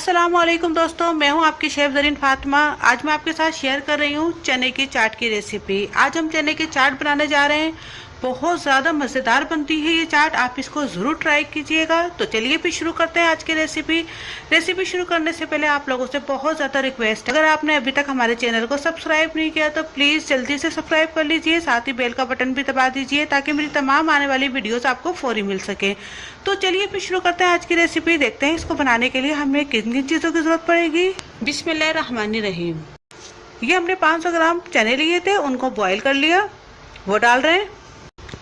अस्सलामुअलैकुम दोस्तों, मैं हूं आपकी शेफ ज़रीन फातिमा। आज मैं आपके साथ शेयर कर रही हूं चने की चाट की रेसिपी। आज हम चने की चाट बनाने जा रहे हैं। बहुत ज़्यादा मज़ेदार बनती है ये चाट, आप इसको ज़रूर ट्राई कीजिएगा। तो चलिए फिर शुरू करते हैं आज की रेसिपी शुरू करने से पहले आप लोगों से बहुत ज़्यादा रिक्वेस्ट है, अगर आपने अभी तक हमारे चैनल को सब्सक्राइब नहीं किया तो प्लीज़ जल्दी से सब्सक्राइब कर लीजिए, साथ ही बेल का बटन भी दबा दीजिए ताकि मेरी तमाम आने वाली वीडियोस आपको फौरी मिल सके। तो चलिए फिर शुरू करते हैं आज की रेसिपी। देखते हैं इसको बनाने के लिए हमें किन किन चीज़ों की ज़रूरत पड़ेगी। बिस्मिल्लाहिर्रहमानिर्रहीम। ये हमने 500 ग्राम चने लिए थे, उनको बॉईल कर लिया, वो डाल रहे हैं।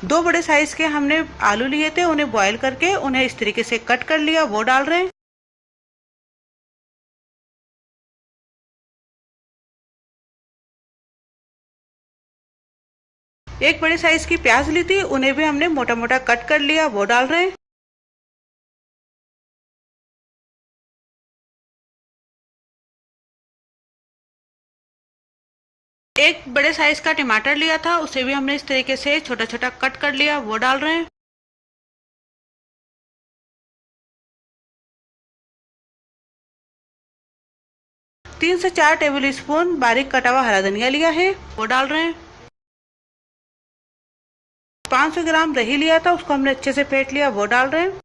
2 बड़े साइज के हमने आलू लिए थे, उन्हें बॉईल करके उन्हें इस तरीके से कट कर लिया, वो डाल रहे हैं। एक बड़े साइज की प्याज ली थी, उन्हें भी हमने मोटा मोटा कट कर लिया, वो डाल रहे हैं। एक बड़े साइज का टमाटर लिया था, उसे भी हमने इस तरीके से छोटा छोटा कट कर लिया, वो डाल रहे हैं। तीन से 4 टेबल स्पून बारीक कटा हुआ हरा धनिया लिया है, वो डाल रहे हैं। 500 ग्राम दही लिया था, उसको हमने अच्छे से फेंट लिया, वो डाल रहे हैं।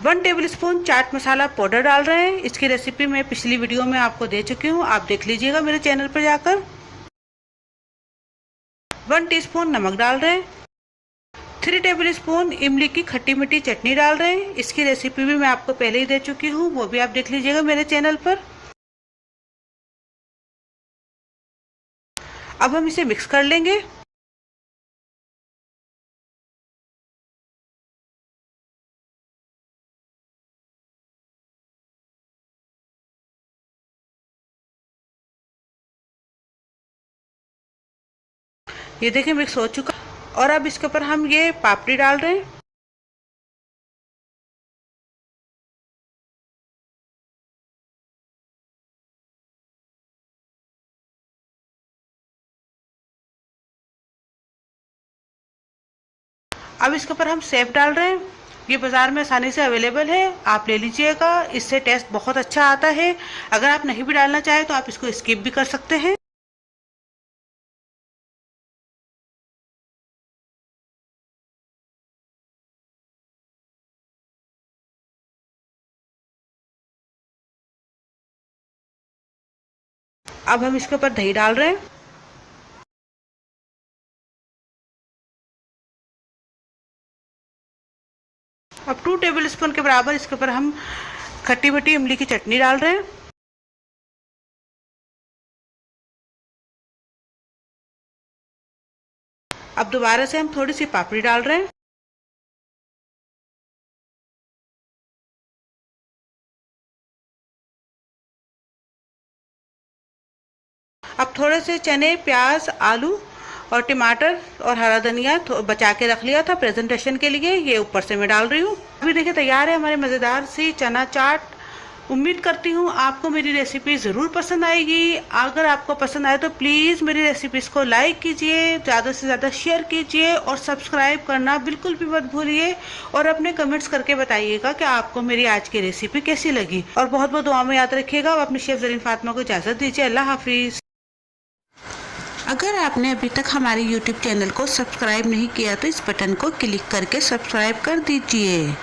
1 table spoon chaat masala powder डाल रहे हैं। इसकी रेसिपी मैं पिछली वीडियो में आपको दे चुकी हूँ, आप देख लीजिएगा मेरे चैनल पर जाकर। 1 टीस्पून नमक डाल रहे हैं। 3 टेबल स्पून इमली की खट्टी मीठी चटनी डाल रहे हैं। इसकी रेसिपी भी मैं आपको पहले ही दे चुकी हूँ, वो भी आप देख लीजिएगा मेरे चैनल पर। अब हम इसे मिक्स कर लेंगे। ये देखिए मिक्स हो चुका, और अब इसके ऊपर हम ये पापड़ी डाल रहे हैं। अब इसके ऊपर हम सेव डाल रहे हैं। ये बाज़ार में आसानी से अवेलेबल है, आप ले लीजिएगा, इससे टेस्ट बहुत अच्छा आता है। अगर आप नहीं भी डालना चाहें तो आप इसको स्किप भी कर सकते हैं। अब हम इसके ऊपर दही डाल रहे हैं। अब 2 टेबल स्पून के बराबर इसके ऊपर हम खट्टी मीठी इमली की चटनी डाल रहे हैं। अब दोबारा से हम थोड़ी सी पापड़ी डाल रहे हैं। अब थोड़े से चने, प्याज, आलू और टमाटर और हरा धनिया बचा के रख लिया था प्रेजेंटेशन के लिए, ये ऊपर से मैं डाल रही हूँ। अभी देखिए तैयार है हमारे मज़ेदार सी चना चाट। उम्मीद करती हूँ आपको मेरी रेसिपी ज़रूर पसंद आएगी। अगर आपको पसंद आए तो प्लीज़ मेरी रेसिपीज़ को लाइक कीजिए, ज़्यादा से ज़्यादा शेयर कीजिए और सब्सक्राइब करना बिल्कुल भी मत भूलिए। और अपने कमेंट्स करके बताइएगा कि आपको मेरी आज की रेसिपी कैसी लगी। और बहुत बहुत दुआ में याद रखिएगा। और अपनी शेफ ज़रीन फातिमा को इजाज़त दीजिए। अल्लाह हाफिज़। अगर आपने अभी तक हमारे YouTube चैनल को सब्सक्राइब नहीं किया तो इस बटन को क्लिक करके सब्सक्राइब कर दीजिए।